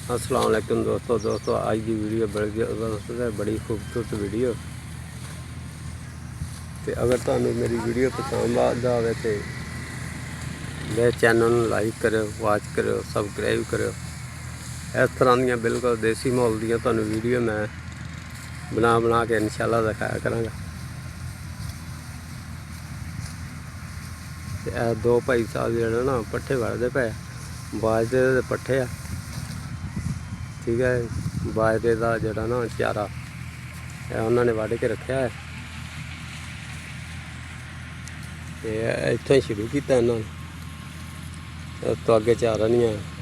अस्सलाम वालेकुम दोस्तों आज की वीडियो बड़ी खूबसूरत वीडियो। तो अगर तुहानू मेरी वीडियो पसंद आए तो मेरे चैनल लाइक करो, वॉच करो, सबसक्राइब करो। इस तरह दी बिल्कुल देसी माहौल दी तुहानू वीडियो मैं बना के इंशाल्लाह दिखाया करांगा। दो भाई साहब जो ना पट्ठे वढ़ते पे बाजरे दे पट्ठे आ, ठीक है। बाजरे का जोड़ा ना चारा उन्होंने वढ़ के रखा है, इतों ही शुरू किया इन्होंने, उस तो अगे चारा नहीं है।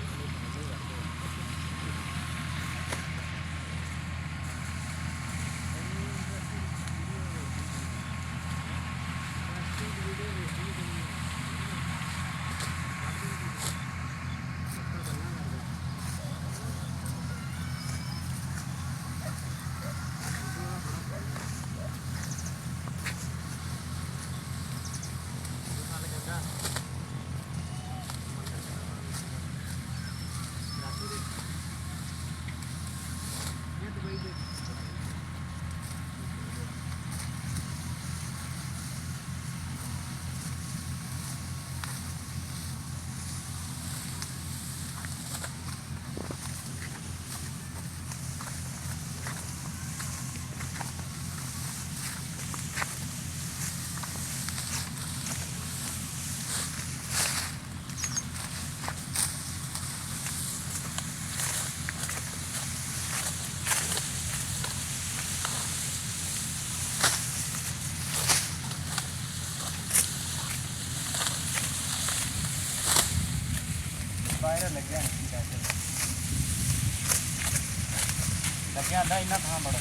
लग्या इन्ना था बड़ा